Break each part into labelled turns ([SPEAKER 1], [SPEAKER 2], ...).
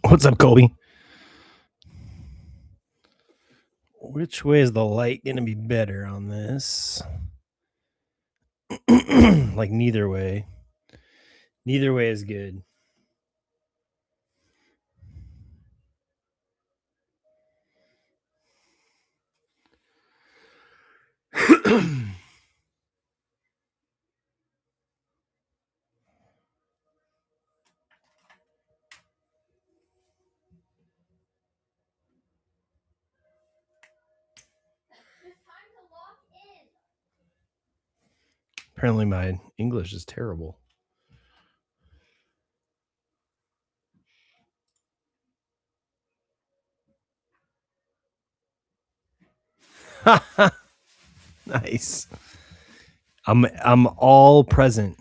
[SPEAKER 1] What's up, Colby? Which way is the light going to be better on this? Like neither way. Neither way is good. Apparently my English is terrible. Nice. I'm all present.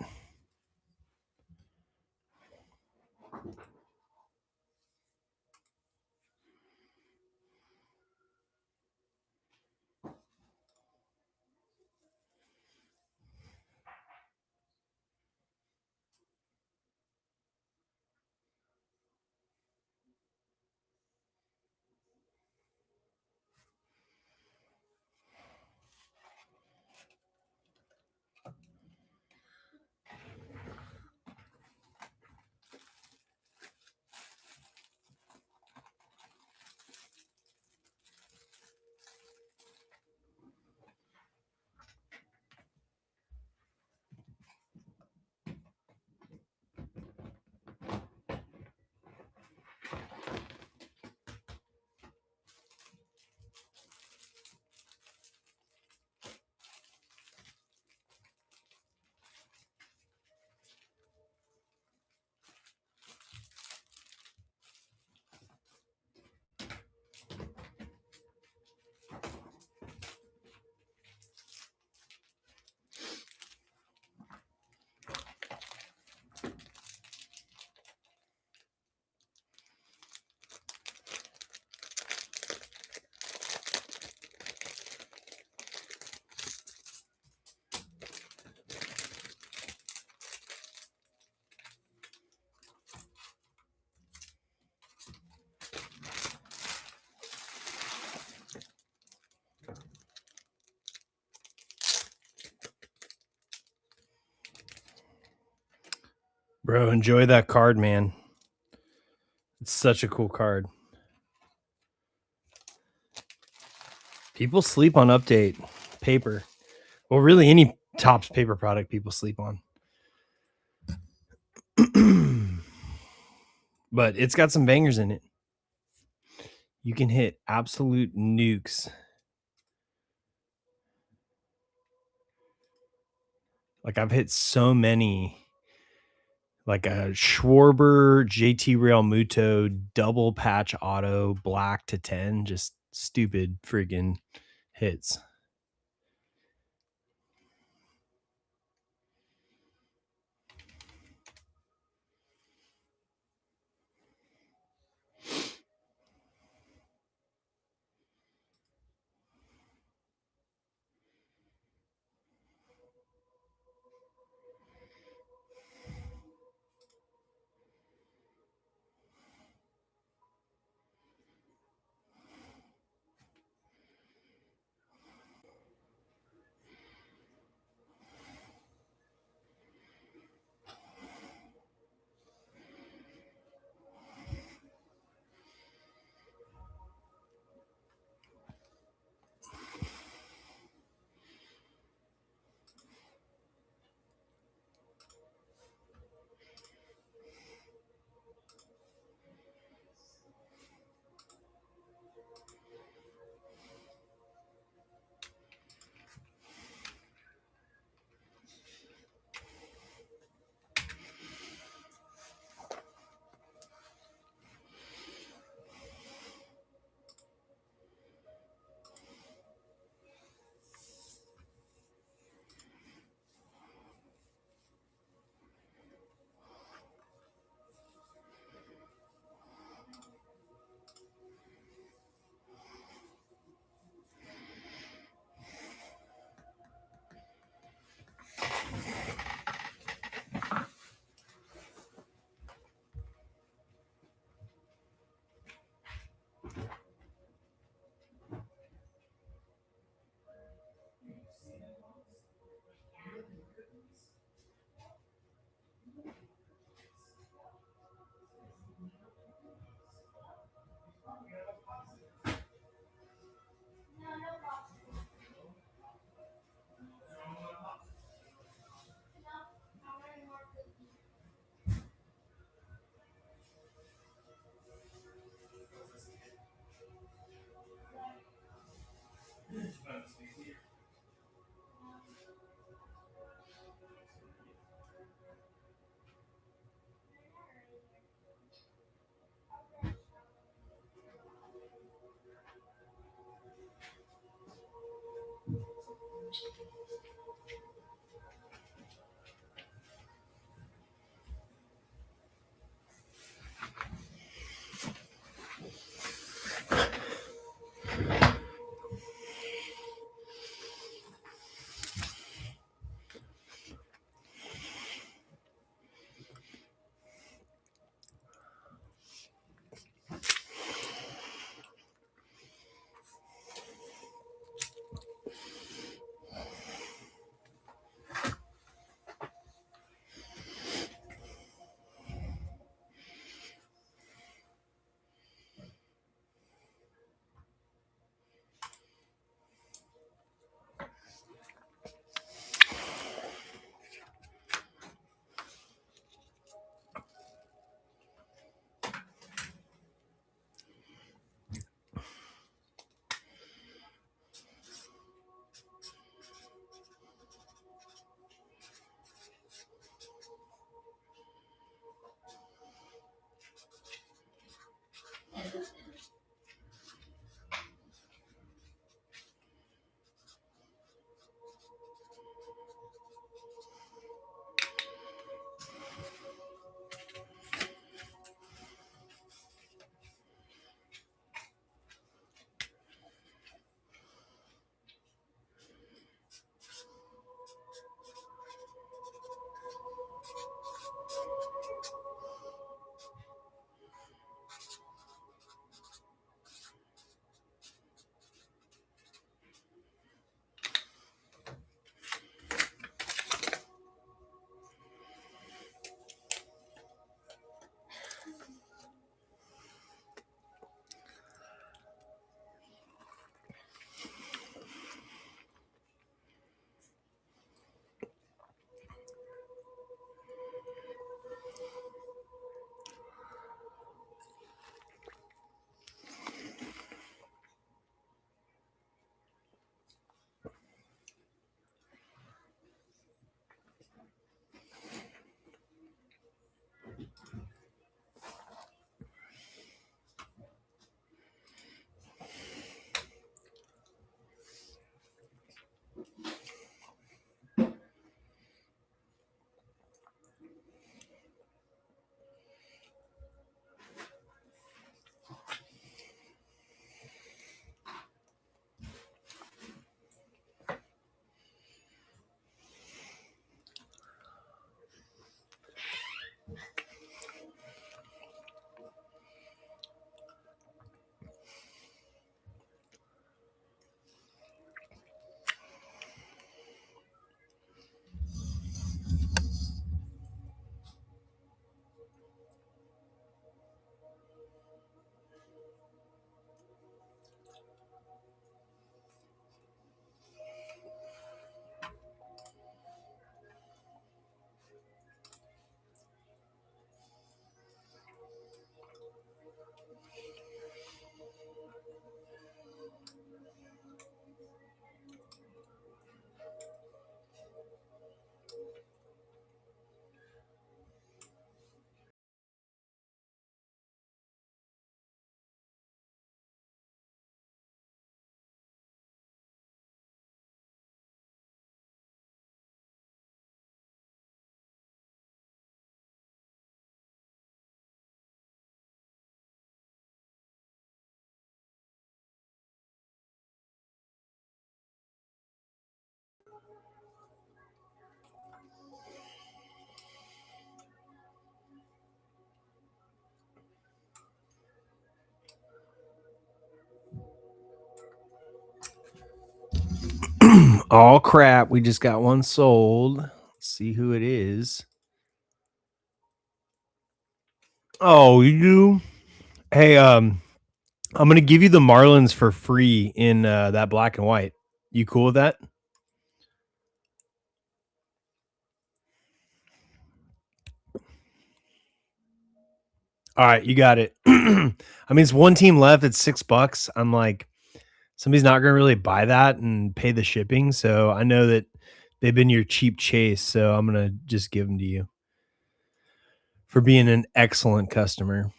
[SPEAKER 1] Bro, enjoy that card, man. It's such a cool card. People sleep on Update paper. Well, really any Topps paper product people sleep on. But it's got some bangers in it. You can hit absolute nukes. Like I've hit so many, like a Schwarber JT Real Muto double patch auto black to 10, just stupid friggin' hits. Oh crap, we just got one sold. Let's see who it is. Oh, you do? Hey, I'm gonna give you the Marlins for free in that black and white. You cool with that? All right, you got it. I mean, it's one team left. It's $6. I'm like, somebody's not gonna really buy that and pay the shipping. So I know that they've been your cheap chase. So I'm gonna just give them to you for being an excellent customer.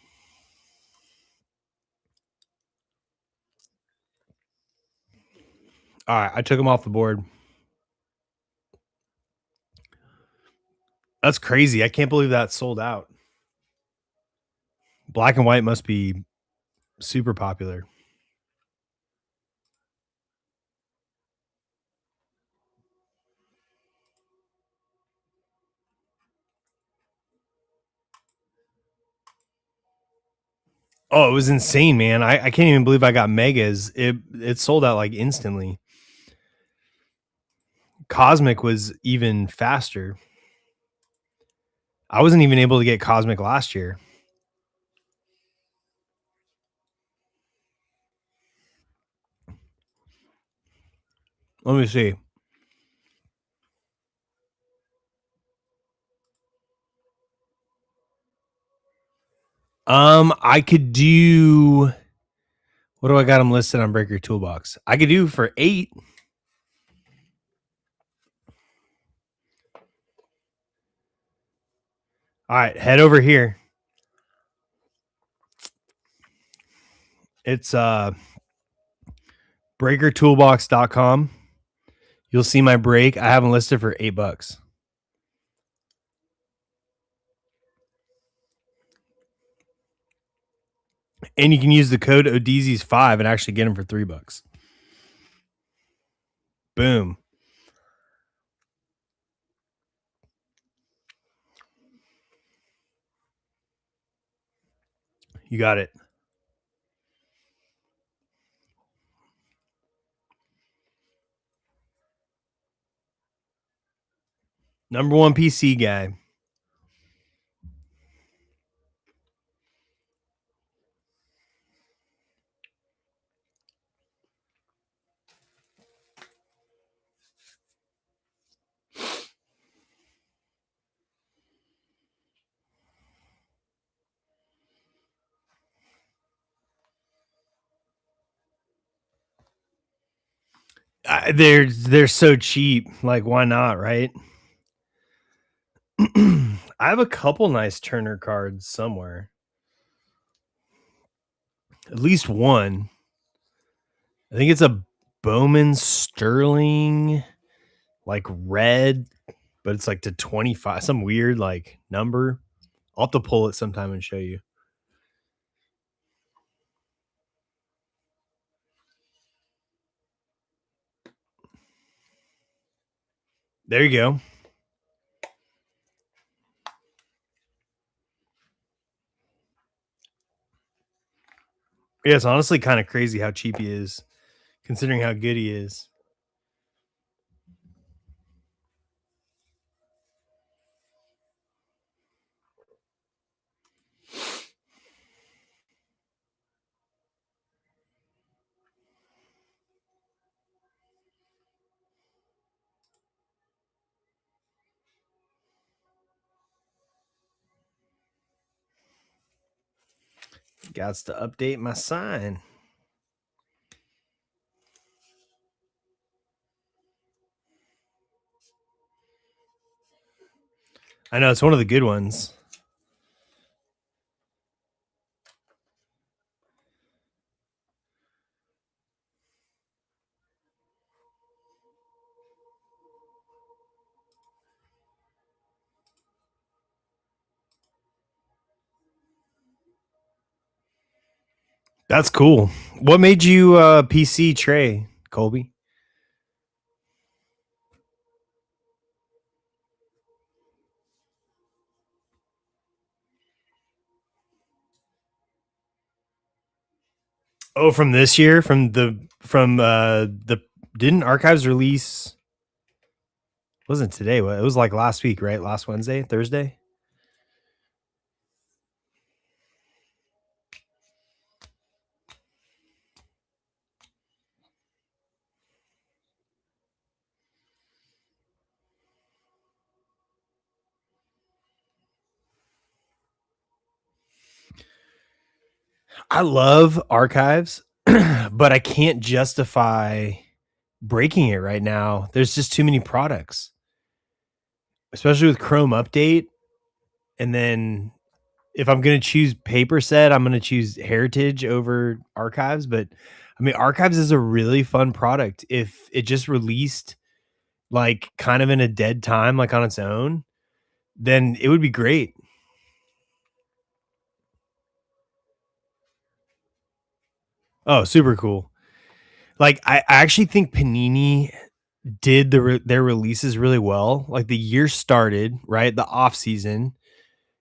[SPEAKER 1] All right, I took them off the board. That's crazy. I can't believe that sold out. Black and white must be super popular. Oh, it was insane, man. I can't even believe I got megas. It sold out like instantly. Cosmic was even faster. I wasn't even able to get Cosmic last year. Let me see. I could do. What do I got them listed on Breaker Toolbox? I could do for 8. All right, head over here. It's breakertoolbox.com. You'll see my break. I have them listed for $8. And you can use the code ODZs5 and actually get them for $3. Boom. You got it. Number one PC guy. They're so cheap. Like, why not, right? I have a couple nice Turner cards somewhere. At least one. I think it's a Bowman Sterling, like red, but it's like to 25, some weird like number. I'll have to pull it sometime and show you. There you go. Yeah, it's honestly kind of crazy how cheap he is, considering how good he is. Gots to update my sign. I know it's one of the good ones. That's cool. What made you PC Trey, Colby? Oh, from this year, from the didn't Archives release? Wasn't today? It was like last week, right? Last Wednesday, Thursday. I love Archives, but I can't justify breaking it right now. There's just too many products, especially with Chrome Update. And then if I'm going to choose paper set, I'm going to choose Heritage over Archives. But I mean, Archives is a really fun product. If it just released like kind of in a dead time, like on its own, then it would be great. Oh, super cool. Like, I actually think Panini did their releases really well. Like, the year started, right? The off season,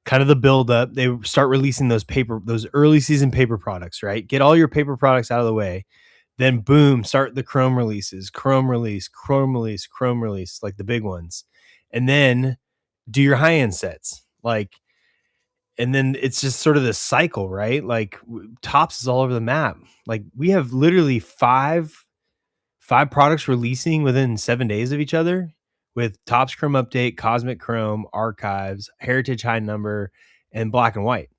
[SPEAKER 1] kind of the build up. They start releasing those early season paper products, right? Get all your paper products out of the way. Then boom, start the Chrome releases, Chrome release, Chrome release, Chrome release, like the big ones. And then do your high-end sets. Like, and then it's just sort of this cycle, right? Like Tops is all over the map. Like we have literally five products releasing within 7 days of each other with Topps Chrome Update, Cosmic Chrome, Archives, Heritage High Number, and Black and White.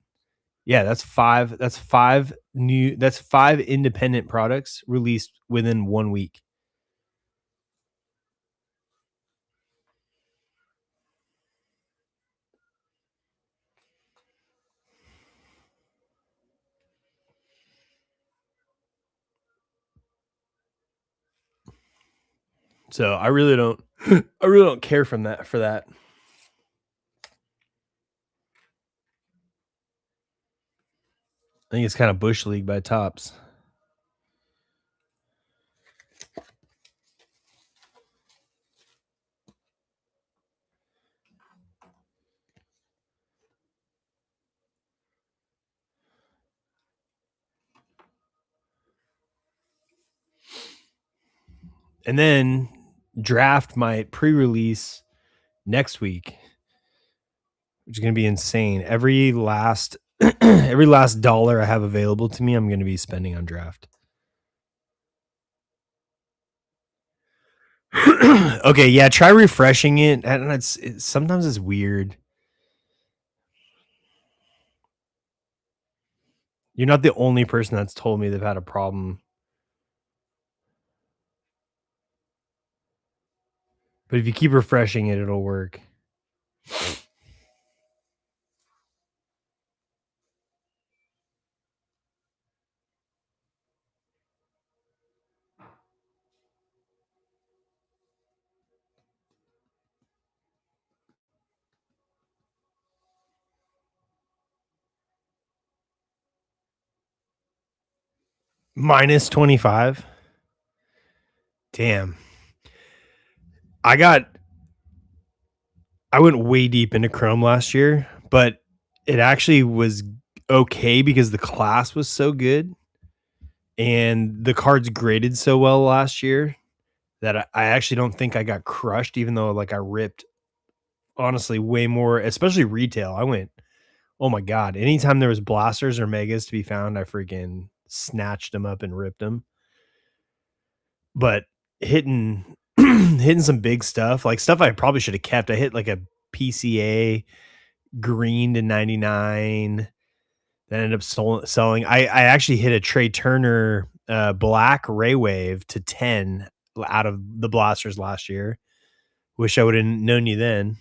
[SPEAKER 1] Yeah, that's five independent products released within 1 week. So I really don't I really don't care from that for that. I think it's kind of bush league by Tops. And then draft might pre-release next week, which is going to be insane. Every last every last dollar I have available to me, I'm going to be spending on draft. Okay, yeah, try refreshing it. And sometimes it's weird. You're not the only person that's told me they've had a problem. But if you keep refreshing it, it'll work. Minus 25. Damn. I went way deep into Chrome last year, but it actually was okay because the class was so good and the cards graded so well last year that I actually don't think I got crushed, even though like I ripped honestly way more, especially retail. I went, oh my God. Anytime there was blasters or megas to be found, I freaking snatched them up and ripped them. But hitting hitting some big stuff, like stuff I probably should have kept. I hit like a PCA green to 99 that ended up selling. I actually hit a Trey Turner black Ray Wave to 10 out of the blasters last year. Wish I would have known you then.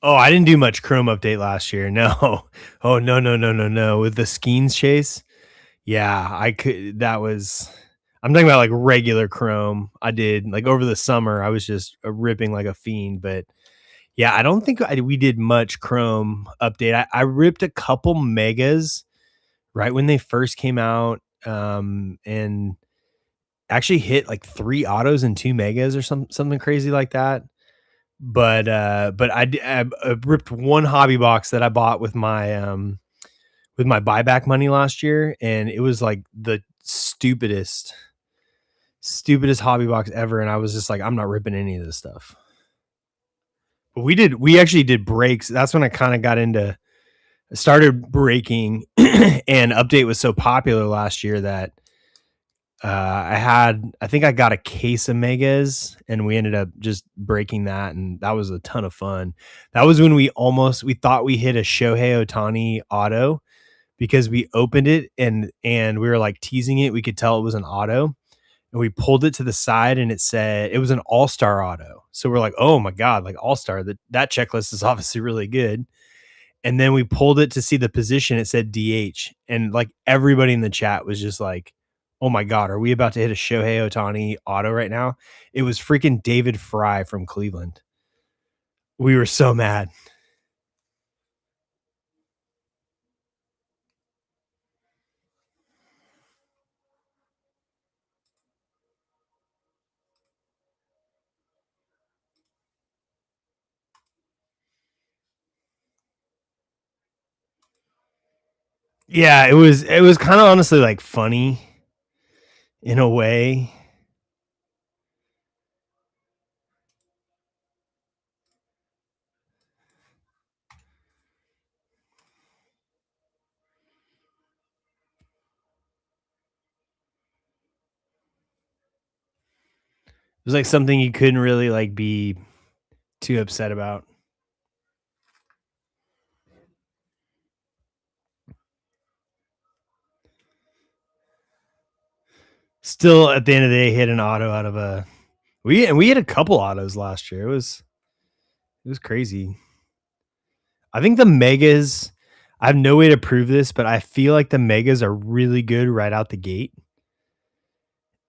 [SPEAKER 1] Oh, I didn't do much Chrome update last year. No. Oh, no. With the Skeens chase. Yeah, I could. That was. I'm talking about like regular Chrome. I did like over the summer. I was just ripping like a fiend. But yeah, I don't think we did much Chrome update. I ripped a couple megas right when they first came out, and actually hit like 3 autos and 2 megas or something crazy like that. But I ripped one hobby box that I bought with my buyback money last year, and it was like the stupidest hobby box ever, and I was just like, I'm not ripping any of this stuff. But we actually did breaks. That's when I kind of got into started breaking and update was so popular last year that I think I got a case of megas and we ended up just breaking that, and that was a ton of fun. That was when we thought we hit a Shohei Ohtani auto because we opened it and we were like teasing it. We could tell it was an auto, and we pulled it to the side and it said it was an all-star auto. So we're like, oh my God, like all-star, that checklist is obviously really good. And then we pulled it to see the position. It said DH. And like everybody in the chat was just like, oh my God, are we about to hit a Shohei Ohtani auto right now? It was freaking David Fry from Cleveland. We were so mad. Yeah, it was kind of honestly like funny in a way. It was like something you couldn't really like be too upset about. Still, at the end of the day, hit an auto out of a we had a couple autos last year. It was crazy. I think the megas. I have no way to prove this, but I feel like the megas are really good right out the gate,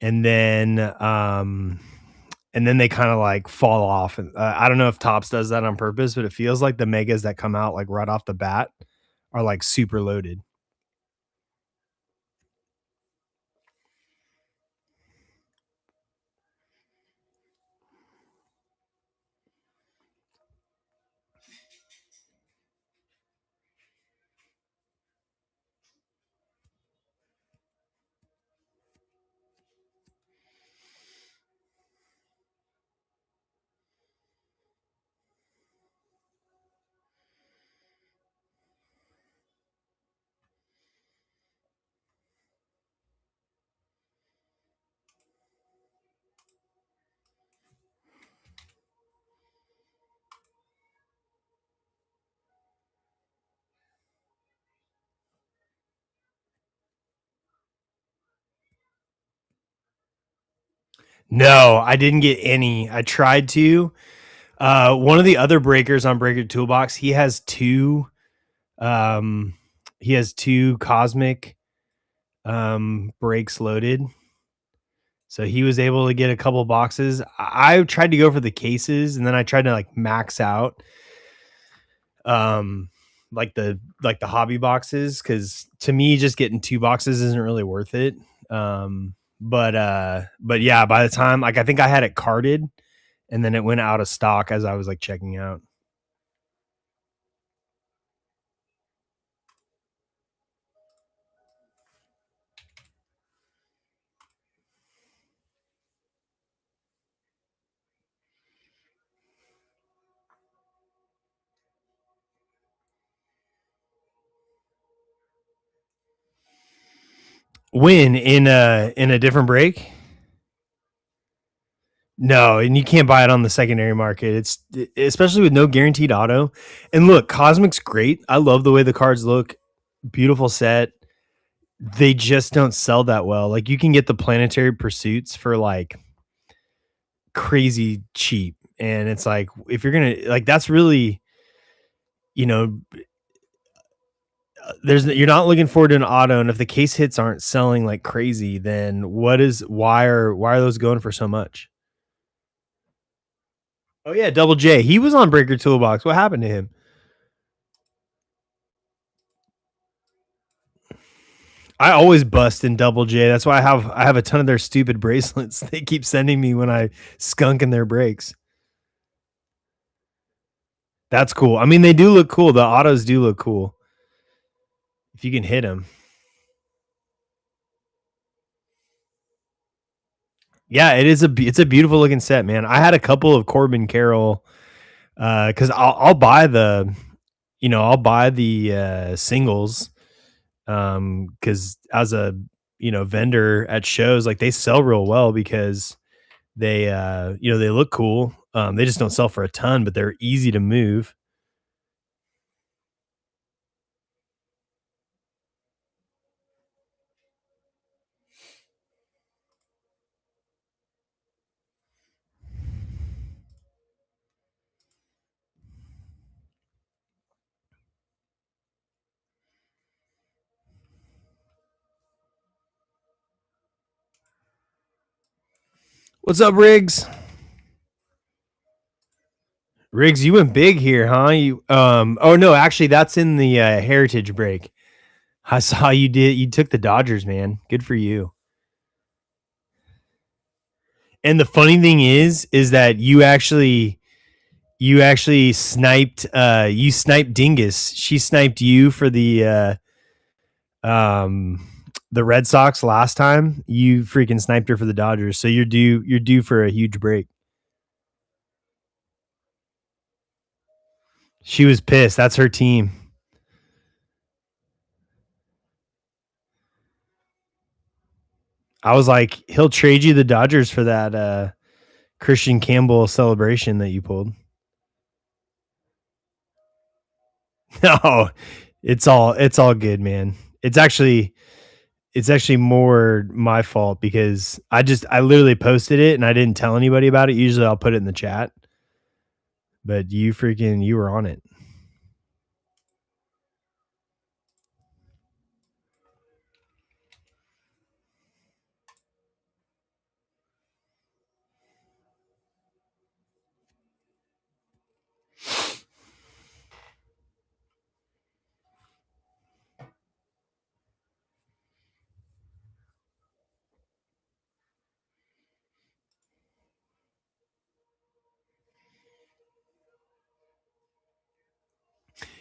[SPEAKER 1] and then they kind of like fall off. And I don't know if Tops does that on purpose, but it feels like the megas that come out like right off the bat are like super loaded. No, I didn't get any. I tried to. One of the other breakers on Breaker Toolbox, um he has two cosmic breaks loaded. So he was able to get a couple boxes. I tried to go for the cases and then I tried to like max out um like the hobby boxes cuz to me just getting two boxes isn't really worth it. But yeah, by the time like I think I had it carded and then it went out of stock as I was like checking out. When in a different break? No, and you can't buy it on the secondary market. It's especially with no guaranteed auto. And look, Cosmic's great. I love the way the cards look. Beautiful set. They just don't sell that well. Like you can get the planetary pursuits for like crazy cheap. And it's like if you're gonna like that's really, you know, there's you're not looking forward to an auto, and if the case hits aren't selling like crazy, then why are those going for so much? Oh yeah, Double J. He was on Breaker Toolbox. What happened to him? I always bust in Double J. That's why I have a ton of their stupid bracelets they keep sending me when I skunk in their breaks. That's cool. I mean, they do look cool. The autos do look cool if you can hit them. Yeah, it's a beautiful looking set, man. I had a couple of Corbin Carroll because I'll buy I'll buy the singles because as a vendor at shows like they sell real well because they they look cool. They just don't sell for a ton, but they're easy to move. What's up, Riggs? Riggs, you went big here, huh? Oh no, actually that's in the heritage break. I saw you took the Dodgers, man. Good for you. And the funny thing is that you actually sniped Dingus. She sniped you for um the Red Sox last time. You freaking sniped her for the Dodgers. So you're due for a huge break. She was pissed. That's her team. I was like, he'll trade you the Dodgers for that Christian Campbell celebration that you pulled. No, it's all good, man. It's actually more my fault because I literally posted it and I didn't tell anybody about it. Usually I'll put it in the chat, but you were on it.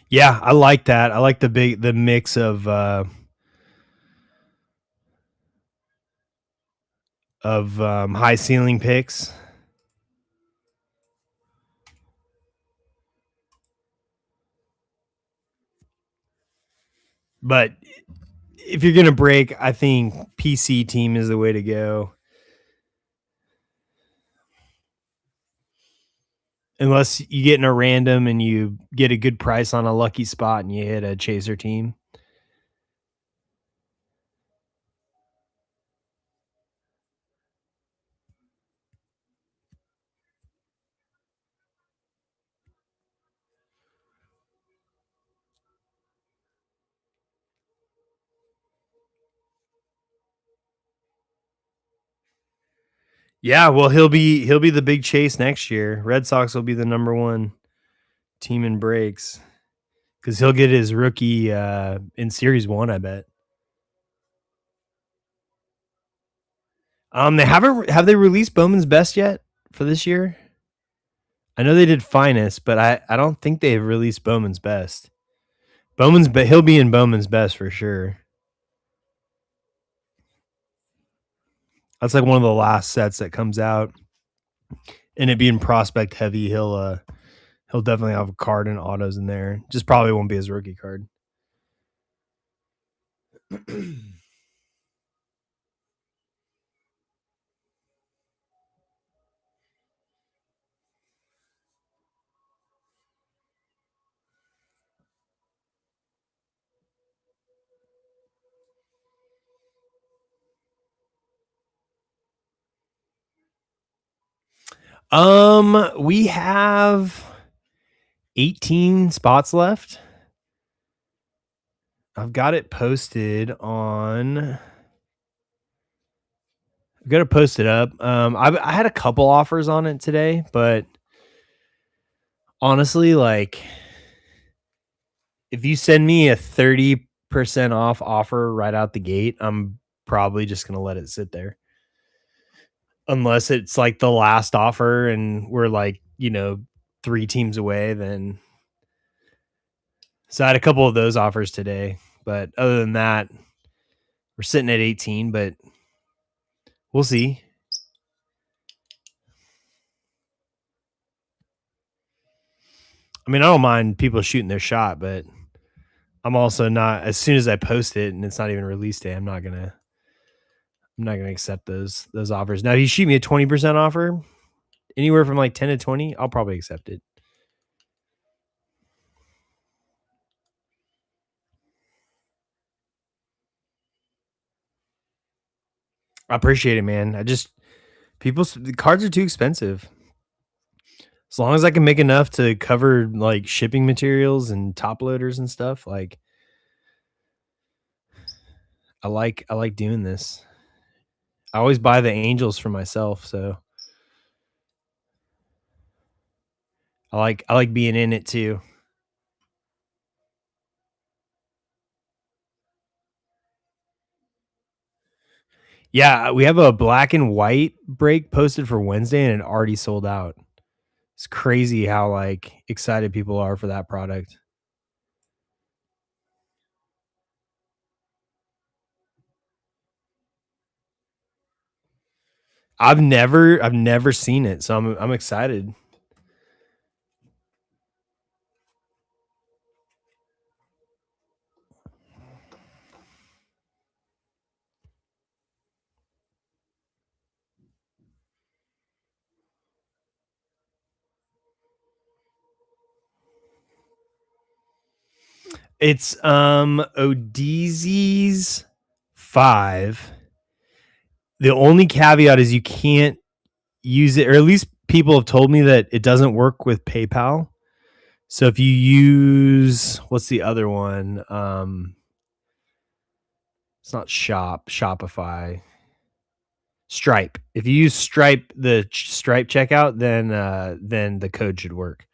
[SPEAKER 1] Yeah, I like that. I like the mix of high ceiling picks. But if you're gonna break, I think PC team is the way to go. Unless you get in a random and you get a good price on a lucky spot and you hit a chaser team. Yeah, well, he'll be the big chase next year. Red Sox will be the number one team in breaks because he'll get his rookie in Series One. I bet. They haven't have they released Bowman's Best yet for this year? I know they did Finest, but I don't think they've released Bowman's Best. He'll be in Bowman's Best for sure. That's like one of the last sets that comes out, and it being prospect heavy, he'll definitely have a card and autos in there. Just probably won't be his rookie card. We have 18 spots left. I've got it posted on. I've got to post it up. I had a couple offers on it today, but honestly, like, if you send me a 30% off offer right out the gate, I'm probably just gonna let it sit there. Unless it's like the last offer and we're like, 3 teams away, then so I had a couple of those offers today. But other than that, we're sitting at 18, but we'll see. I mean, I don't mind people shooting their shot, but I'm also not as soon as I post it and it's not even release day, I'm not gonna accept those offers. Now, if you shoot me a 20% offer, anywhere from like 10 to 20, I'll probably accept it. I appreciate it, man. The cards are too expensive. As long as I can make enough to cover like shipping materials and top loaders and stuff, like I like doing this. I always buy the angels for myself, so I like being in it too. Yeah, we have a black and white break posted for Wednesday and it already sold out. It's crazy how like excited people are for that product. I've never seen it, so I'm excited. It's Odysseus 5. The only caveat is you can't use it, or at least people have told me that it doesn't work with PayPal. So if you use what's the other one? It's not Shopify. Stripe. If you use Stripe, the Stripe checkout, then the code should work.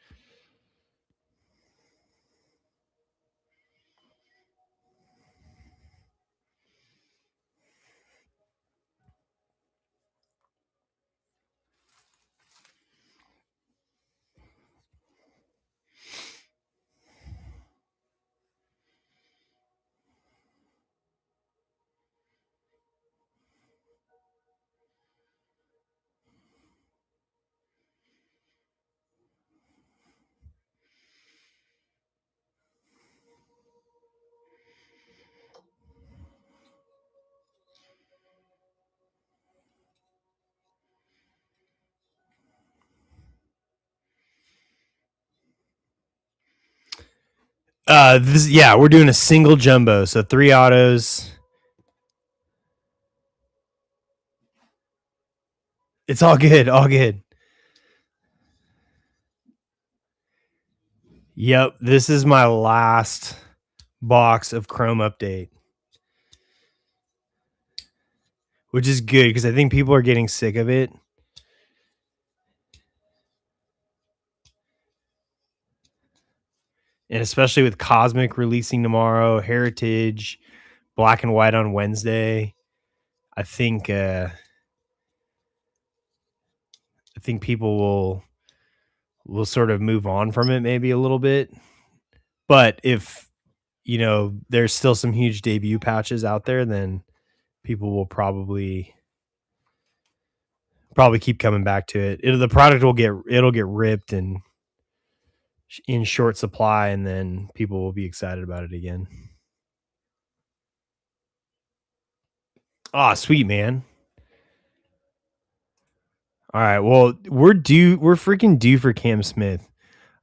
[SPEAKER 1] We're doing a single jumbo, so 3 autos. It's all good, all good. Yep, this is my last box of Chrome Update, which is good because I think people are getting sick of it. And especially with Cosmic releasing tomorrow, Heritage, Black and White on Wednesday, I think people will sort of move on from it maybe a little bit. But if there's still some huge debut patches out there, then people will probably keep coming back to it. The product will get ripped and in short supply, and then people will be excited about it again. Oh, sweet, man. All right, well, we're freaking due for Cam Smith.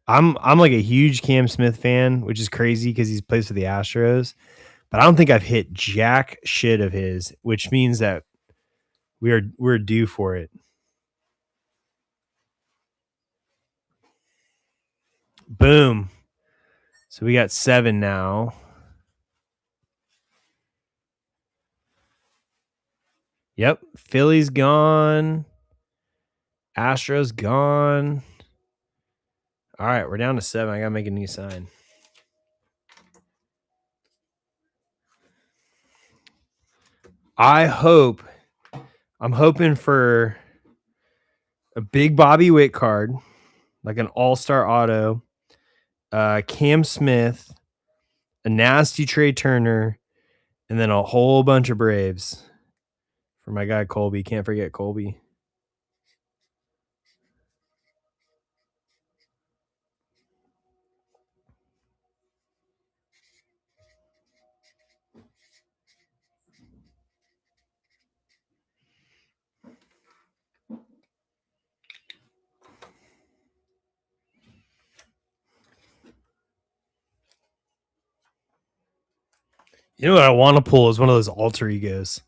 [SPEAKER 1] I'm like a huge Cam Smith fan, which is crazy because he's plays for the Astros, but I don't think I've hit jack shit of his, which means that we're due for it. Boom. So we got 7 now. Yep. Philly's gone. Astros gone. All right, we're down to 7. I gotta make a new sign. I'm hoping for a big Bobby Witt card, like an all-star auto, Cam Smith, a nasty Trey Turner, and then a whole bunch of Braves for my guy Colby. Can't forget Colby. You know what I want to pull is one of those alter egos.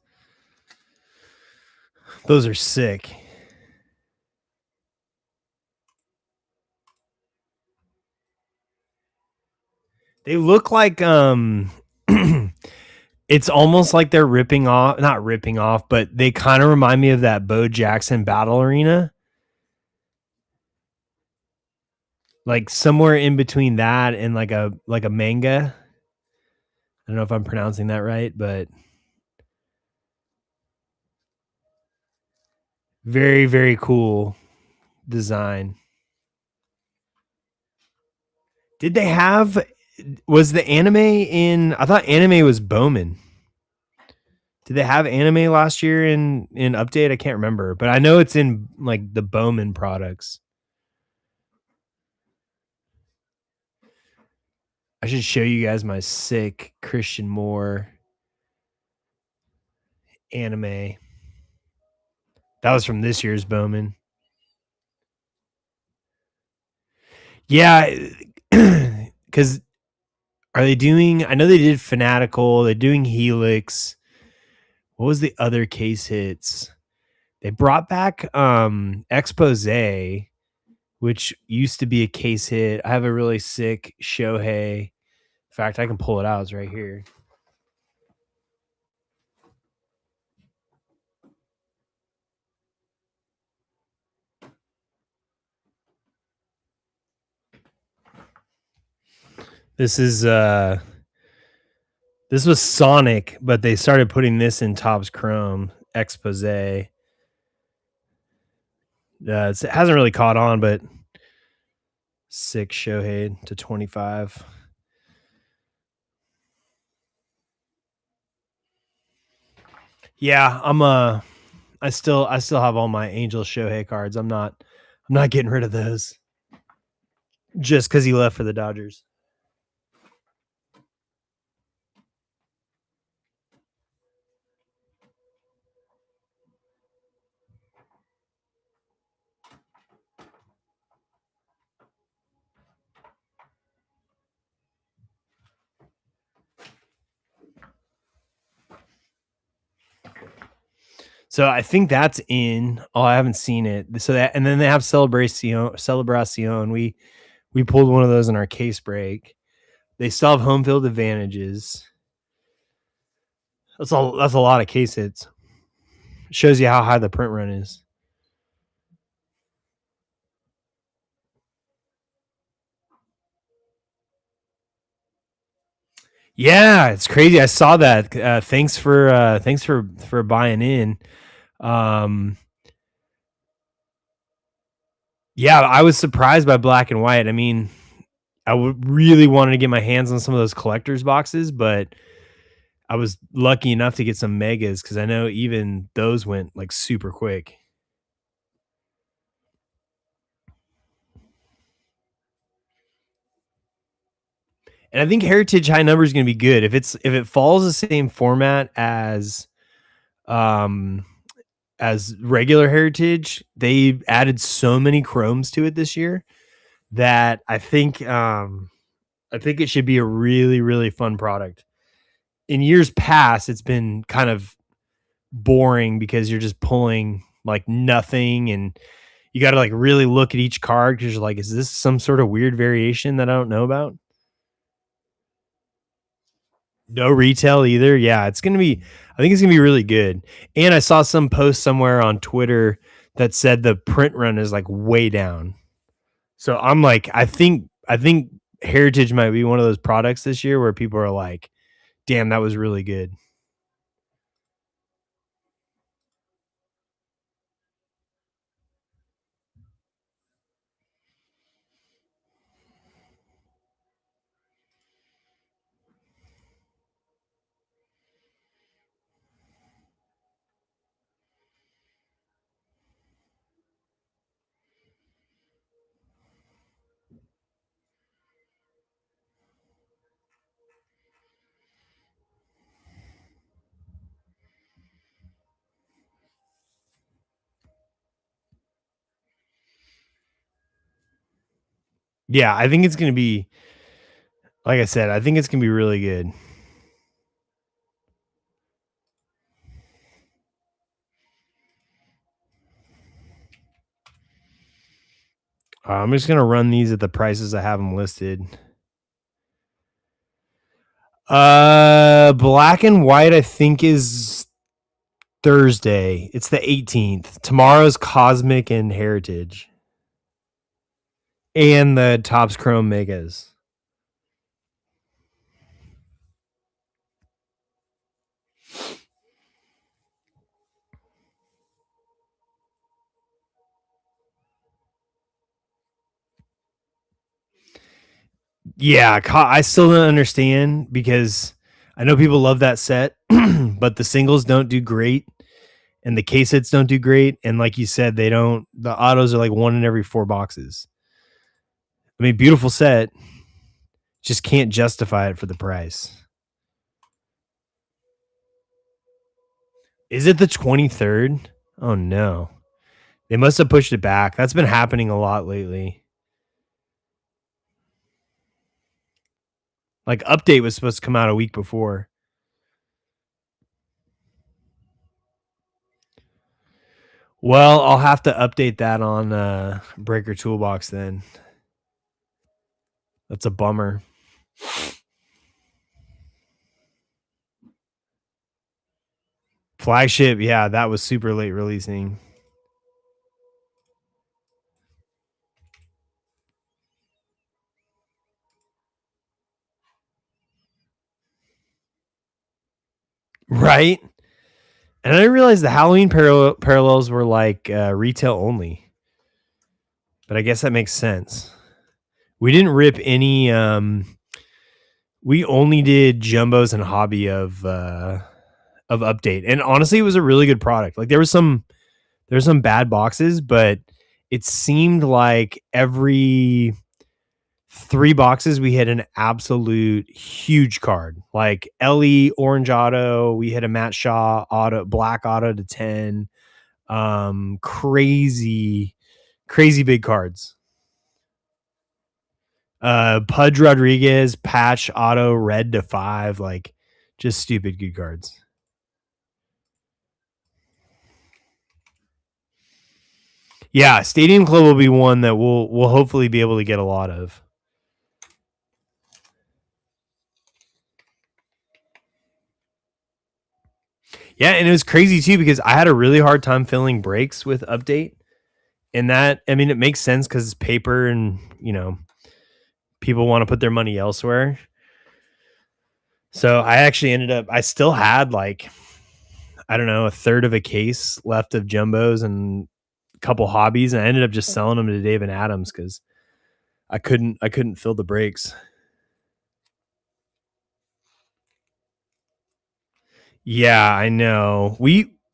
[SPEAKER 1] Those are sick. They look like it's almost like they're not ripping off, but they kind of remind me of that Bo Jackson Battle Arena. Like somewhere in between that and like a manga. I don't know if I'm pronouncing that right, but very, very cool design. Did they have was the anime in I thought anime was Bowman. Did they have anime last year in update? I can't remember, but I know it's in like the Bowman products. I should show you guys my sick Christian Moore anime. That was from this year's Bowman. Yeah, because are they doing? I know they did Fanatical. They're doing Helix. What was the other case hits? They brought back Expose, which used to be a case hit. I have a really sick Shohei. In fact, I can pull it out. It's right here. This is this was Sonic, but they started putting this in Topps Chrome Expose. It hasn't really caught on, but sick Shohei to 25. Yeah, I still have all my Angel Shohei cards. I'm not getting rid of those just because he left for the Dodgers. So I think that's in. Oh, I haven't seen it. So that and then they have Celebracion. We pulled one of those in our case break. They still have home field advantages. That's a lot of case hits. Shows you how high the print run is. Yeah, it's crazy. I saw that. Thanks for buying in. Yeah, I was surprised by black and white. I mean, I would really wanted to get my hands on some of those collectors boxes, but I was lucky enough to get some megas because I know even those went like super quick. And I think Heritage High Number is going to be good if it follows the same format um as regular Heritage. They added so many chromes to it this year that I think it should be a really, really fun product. In years past, it's been kind of boring because you're just pulling like nothing and you got to like really look at each card because you're like, is this some sort of weird variation that I don't know about? No retail either. Yeah, it's gonna be. I think it's gonna be really good. And I saw some post somewhere on Twitter that said the print run is like way down. So I'm like, I think Heritage might be one of those products this year where people are like, damn, that was really good. Yeah, I think it's gonna be like I said, I think it's gonna be really good. I'm just gonna run these at the prices I have them listed. Black and white, I think is Thursday. It's the 18th. Tomorrow's Cosmic and Heritage. And the Topps Chrome Megas. Yeah, I still don't understand because I know people love that set, but the singles don't do great and the case hits don't do great. And like you said, the autos are like one in every 4 boxes. I mean, beautiful set, just can't justify it for the price. Is it the 23rd? Oh no. They must have pushed it back. That's been happening a lot lately. Like update was supposed to come out a week before. Well, I'll have to update that on Breaker Toolbox then. That's a bummer. Flagship, yeah, that was super late releasing. Right? And I didn't realize the Halloween parallels were like retail only. But I guess that makes sense. We didn't rip any we only did jumbos and hobby of update. And honestly, it was a really good product. Like there was some bad boxes, but it seemed like every 3 boxes we hit an absolute huge card. Like Ellie orange auto, we hit a Matt Shaw auto, black auto to 10. Crazy big cards. Pudge Rodriguez patch auto red to 5, like just stupid good cards. Yeah, Stadium Club will be one that we'll hopefully be able to get a lot of. Yeah, and it was crazy too because I had a really hard time filling breaks with update. And that, I mean, it makes sense because it's paper and, people want to put their money elsewhere. So I actually I still had like, I don't know, a third of a case left of jumbos and a couple hobbies. And I ended up just selling them to Dave and Adams because I couldn't fill the breaks. Yeah, I know.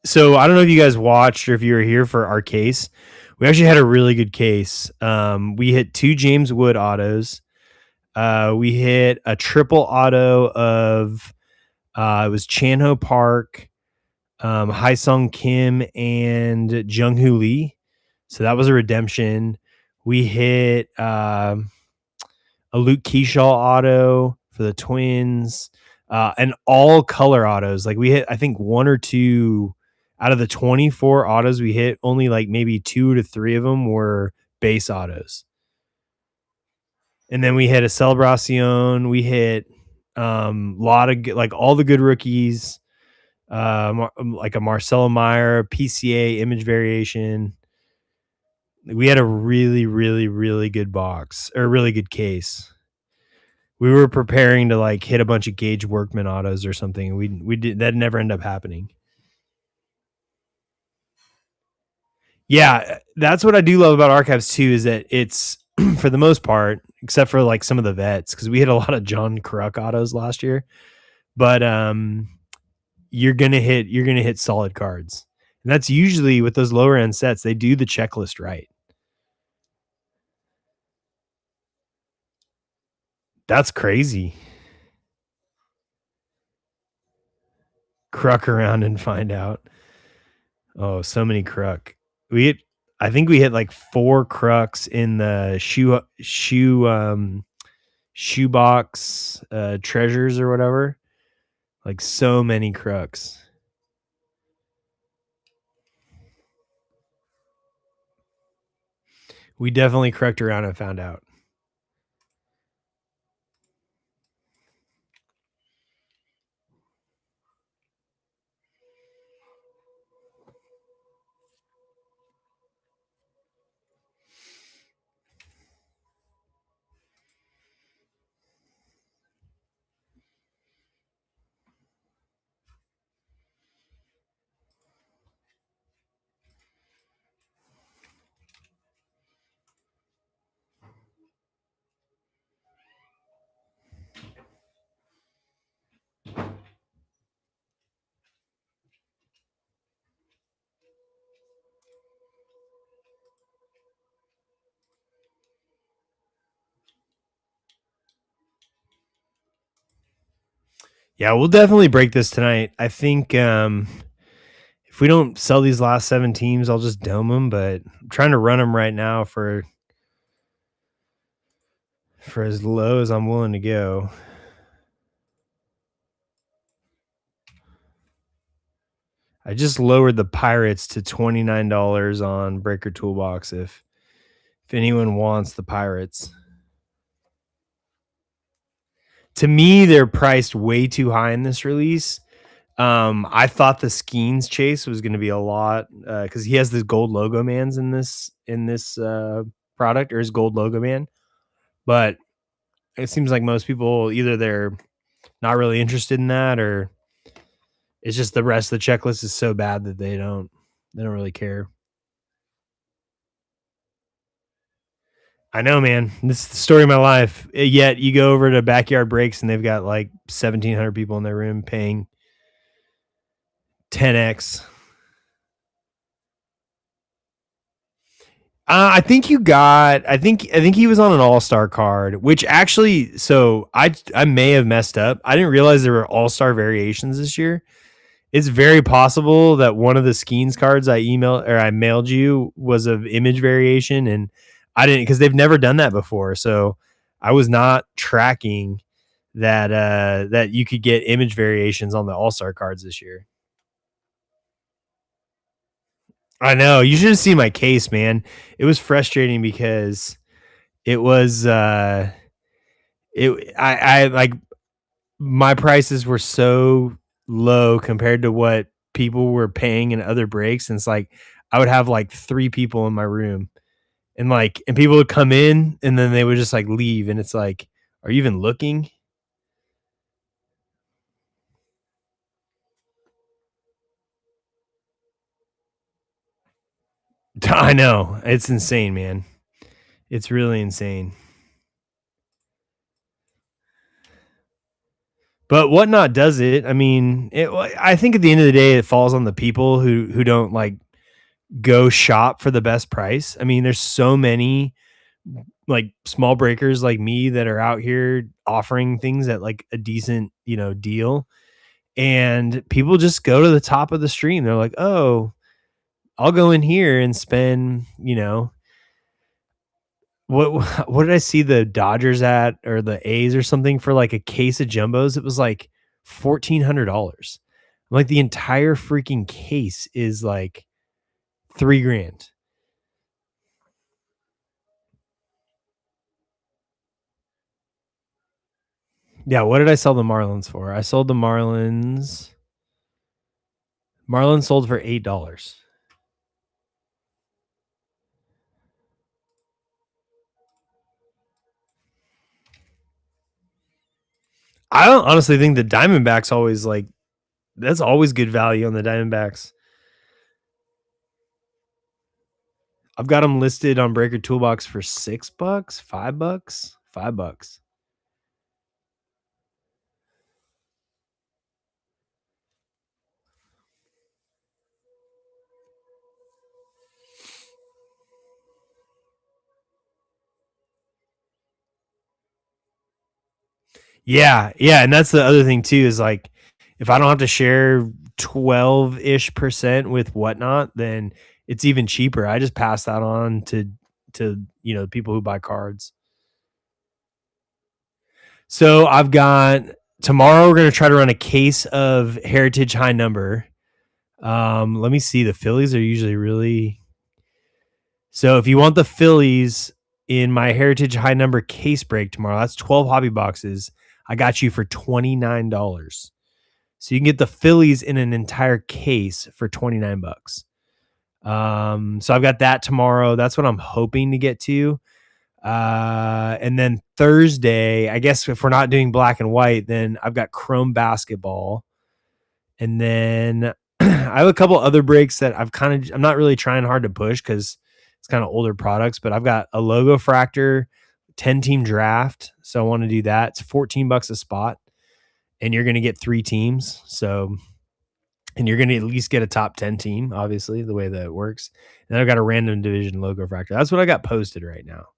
[SPEAKER 1] So I don't know if you guys watched or if you were here for our case. We actually had a really good case. We hit 2 James Wood autos. We hit a triple auto of it was Chan-Ho Park, Haesung Kim, and Jung-Hoo Lee. So that was a redemption. We hit a Luke Keyshaw auto for the Twins, and all color autos. Like we hit, I think 1 or 2 out of the 24 autos we hit. Only like maybe 2 to 3 of them were base autos. And then we hit a Celebracion. We hit lot of like all the good rookies, like a Marcelo Meyer, PCA image variation. We had a really, really, really good box or a really good case. We were preparing to like hit a bunch of Gage Workman autos or something. We did that never ended up happening. Yeah, that's what I do love about archives too, is that it's for the most part, except for like some of the vets, because we hit a lot of John Kruk autos last year. But you're gonna hit solid cards. And that's usually with those lower end sets, they do the checklist right. That's crazy. Kruk around and find out. Oh, so many Kruk. I think we hit like 4 Kruks in the shoebox treasures or whatever. Like so many Kruks. We definitely Kruked around and found out. Yeah, we'll definitely break this tonight. I think if we don't sell these last 7 teams, I'll just dome them, but I'm trying to run them right now for as low as I'm willing to go. I just lowered the Pirates to $29 on Breaker Toolbox if anyone wants the Pirates. To me, they're priced way too high in this release. I thought the Skeens chase was going to be a lot because he has the gold logo mans in this product, or his gold logo man, but it seems like most people either they're not really interested in that, or it's just the rest of the checklist is so bad that they don't really care. I know, man. This is the story of my life. Yet you go over to Backyard Breaks and they've got like 1,700 people in their room paying 10x. I think you got. I think he was on an All Star card, which actually. So I may have messed up. I didn't realize there were All Star variations this year. It's very possible that one of the Skeens cards I mailed you was of image variation, and I didn't, because they've never done that before. So I was not tracking that you could get image variations on the All Star cards this year. I know, you should have seen my case, man. It was frustrating because it was it I like my prices were so low compared to what people were paying in other breaks, and it's like I would have like 3 people in my room, and people would come in and then they would just like leave, and it's like, are you even looking? I know. It's insane, man. It's really insane. But Whatnot does it. I mean, I think at the end of the day, it falls on the people who don't like go shop for the best price. I mean, there's so many like small breakers like me that are out here offering things at like a decent, deal. And people just go to the top of the stream. They're like, oh, I'll go in here and spend, what did I see the Dodgers at, or the A's or something, for like a case of jumbos? It was like $1,400. Like the entire freaking case is like 3 grand. Yeah, what did I sell the Marlins for? I sold the Marlins. Marlins sold for $8. I don't honestly think the Diamondbacks always like that's always good value on the Diamondbacks. I've got them listed on Breaker Toolbox for $6, $5, $5. Yeah, yeah, and that's the other thing too, is like if I don't have to share 12-ish% with Whatnot, then it's even cheaper. I just pass that on to people who buy cards. So I've got tomorrow we're gonna try to run a case of Heritage High Number. Let me see. The Phillies are usually really, so if you want the Phillies in my Heritage High Number case break tomorrow, that's 12 hobby boxes. I got you for $29. So you can get the Phillies in an entire case for 29 bucks. So I've got that tomorrow. That's what I'm hoping to get to. And then Thursday, I guess if we're not doing black and white, then I've got Chrome Basketball. And then I have a couple other breaks that I'm not really trying hard to push because it's kind of older products, but I've got a Logo Fractor 10 team draft. So I want to do that. It's 14 bucks a spot, and you're going to get 3 teams. So, and you're going to at least get a top 10 team, obviously, the way that it works. And I've got a random division Logo Fractor. That's what I got posted right now.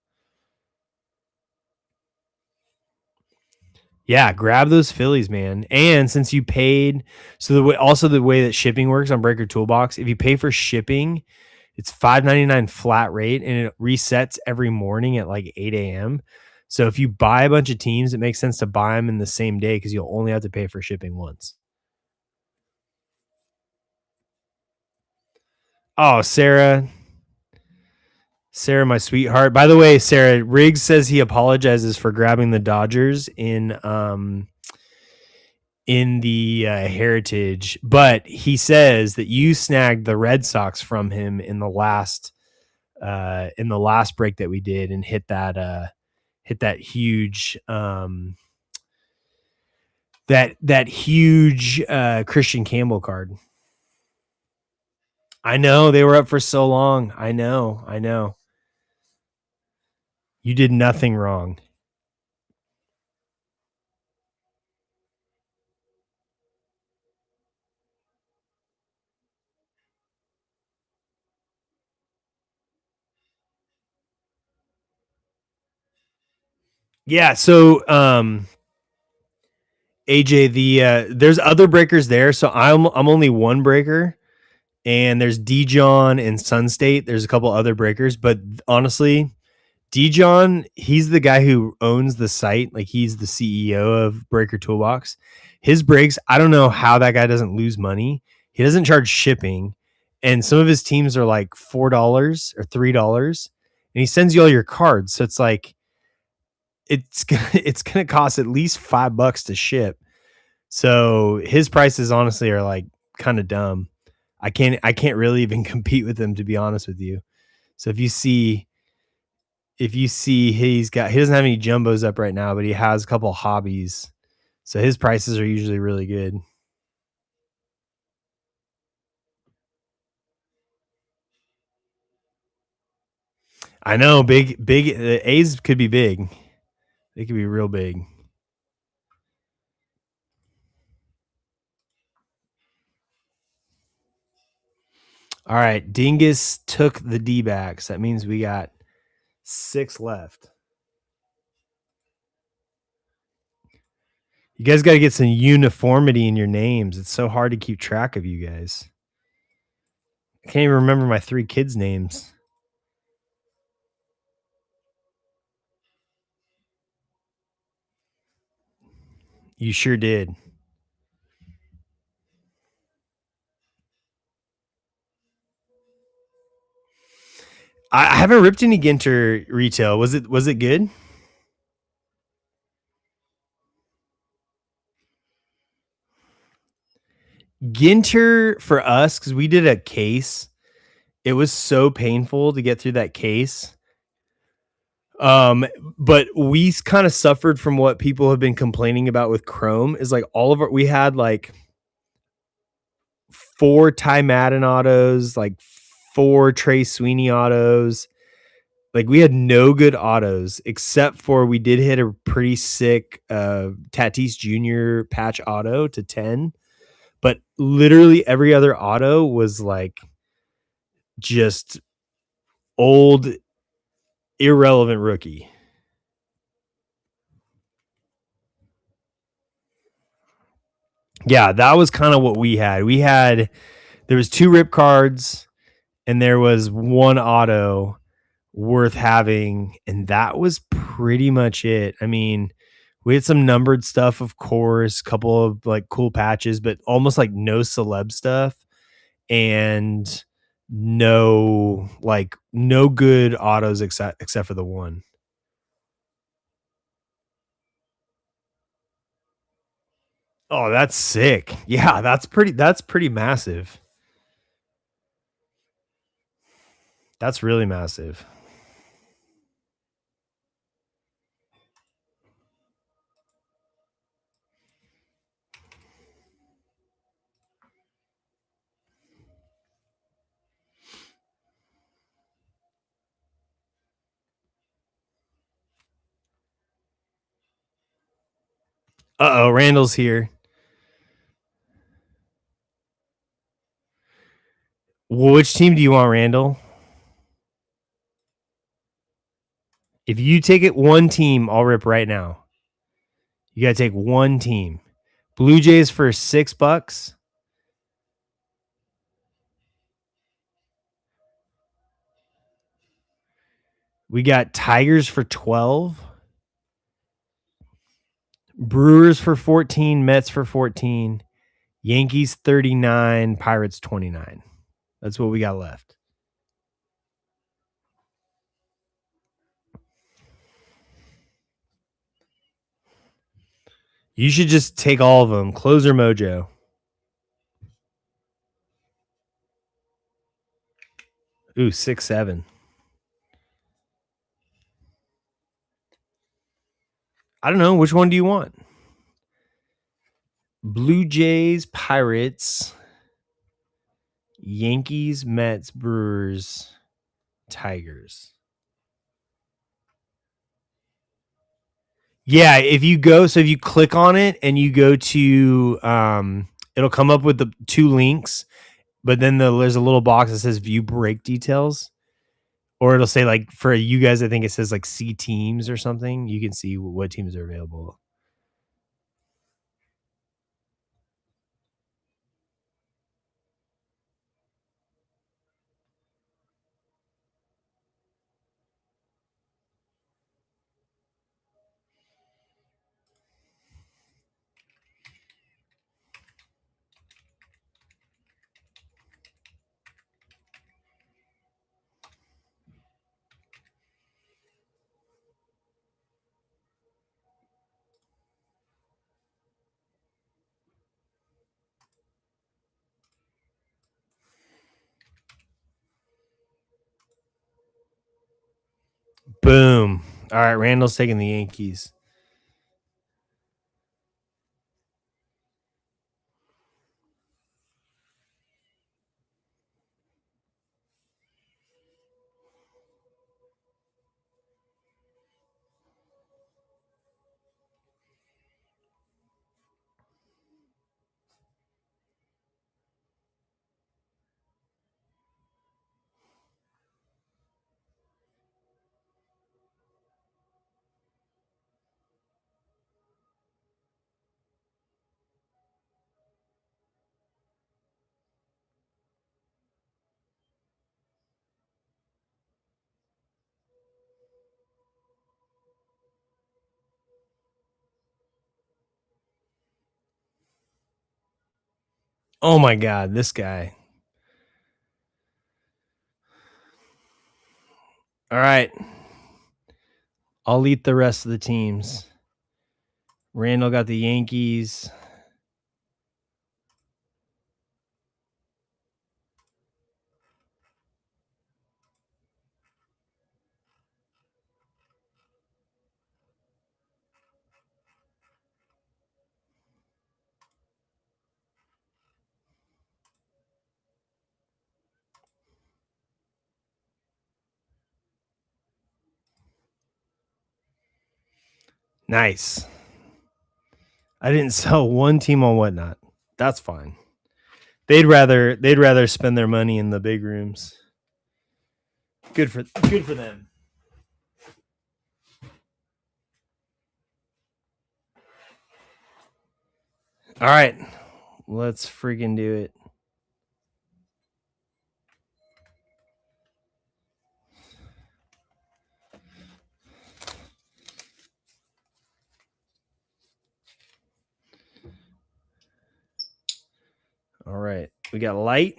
[SPEAKER 1] Yeah, grab those Phillies, man. And since you paid, so the way that shipping works on Breaker Toolbox, if you pay for shipping, it's $5.99 flat rate, and it resets every morning at like 8 a.m. So if you buy a bunch of teams, it makes sense to buy them in the same day because you'll only have to pay for shipping once. Oh, Sarah, my sweetheart. By the way, Sarah, Riggs says he apologizes for grabbing the Dodgers in the Heritage, but he says that you snagged the Red Sox from him in the last break that we did and hit that huge that huge Christian Campbell card. I know they were up for so long. I know. You did nothing wrong. Yeah, so AJ, there's other breakers there. So I'm only one breaker, and there's Dijon and Sun State. There's a couple other breakers, but honestly, Dijon, he's the guy who owns the site. Like, he's the CEO of Breaker Toolbox. His breaks, I don't know how that guy doesn't lose money. He doesn't charge shipping, and some of his teams are like $4 or $3, and he sends you all your cards. So it's like it's gonna cost at least $5 to ship. So his prices honestly are like kind of dumb. I can't really even compete with him, to be honest with you. So if you see he doesn't have any jumbos up right now, but he has a couple hobbies. So his prices are usually really good. I know, big the A's could be big. They could be real big. All right, Dingus took the D-backs. That means we got 6 left. You guys got to get some uniformity in your names. It's so hard to keep track of you guys. I can't even remember my 3 kids' names. You sure did. I haven't ripped any Ginter retail. Was it good? Ginter for us, because we did a case. It was so painful to get through that case. Um, but we kind of suffered from what people have been complaining about with Chrome. Is like we had like 4 Ty Madden autos, like 4 Trey Sweeney autos. Like, we had no good autos, except for we did hit a pretty sick Tatis Jr. patch auto to 10. But literally every other auto was like just old, irrelevant rookie. Yeah, that was kind of what we had. There was 2 rip cards, and there was 1 auto worth having, and that was pretty much it. I mean, we had some numbered stuff, of course, a couple of like cool patches, but almost like no celeb stuff, and no good autos except for the 1. Oh, that's sick. Yeah, that's pretty massive. That's really massive. Uh-oh, Randall's here. Which team do you want, Randall? If you take it one team, I'll rip right now. You got to take one team. Blue Jays for $6. We got Tigers for 12. Brewers for 14. Mets for 14. Yankees 39. Pirates 29. That's what we got left. You should just take all of them. Closer Mojo. Ooh, 6-7. I don't know. Which one do you want? Blue Jays, Pirates, Yankees, Mets, Brewers, Tigers. Yeah, if you click on it and you go to it'll come up with the two links, but then there's a little box that says view break details. Or it'll say, like, for you guys, I think it says like see teams or something. You can see what teams are available. Boom. All right, Randall's taking the Yankees. Oh my God, this guy. All right. I'll eat the rest of the teams. Randall got the Yankees. Nice. I didn't sell one team on Whatnot. That's fine. They'd rather spend their money in the big rooms. Good for them. All right. Let's freaking do it. All right. We got light.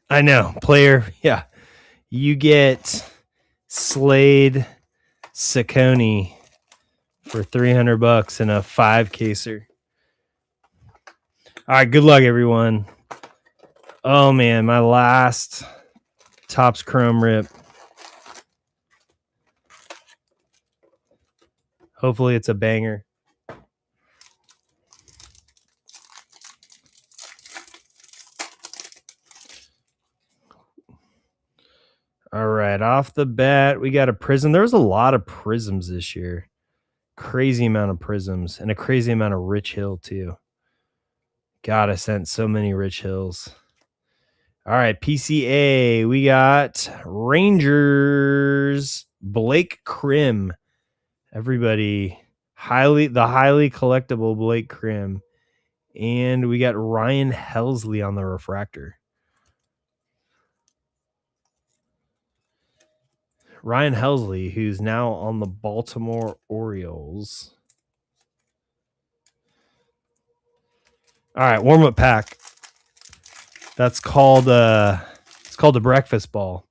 [SPEAKER 1] I know. Player. Yeah. You get Slade Saccone for $300 and a 5-caser. All right. Good luck, everyone. Oh, man. My last Topps Chrome rip. Hopefully it's a banger. All right, off the bat, we got a prism. There was a lot of prisms this year. Crazy amount of prisms and a crazy amount of Rich Hill too. God, I sent so many Rich Hills. All right, PCA. We got Rangers, Blake Krim. Everybody, highly collectible Blake Krim. And we got Ryan Helsley on the refractor. Ryan Helsley, who's now on the Baltimore Orioles. All right, warm-up pack. That's called it's called the breakfast ball.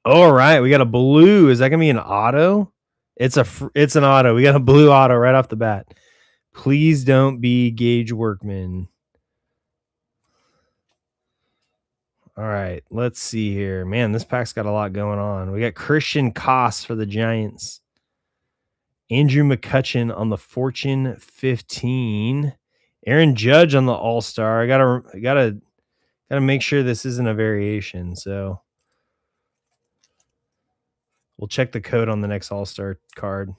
[SPEAKER 1] All right, we got a blue. Is that gonna be an auto? It's an auto. We got a blue auto right off the bat. Please don't be Gage Workman. All right, let's see here. Man, this pack's got a lot going on. We got Christian Koss for the Giants. Andrew McCutchen on the Fortune 15. Aaron Judge on the All-Star. I gotta make sure this isn't a variation. So we'll check the code on the next All-Star card.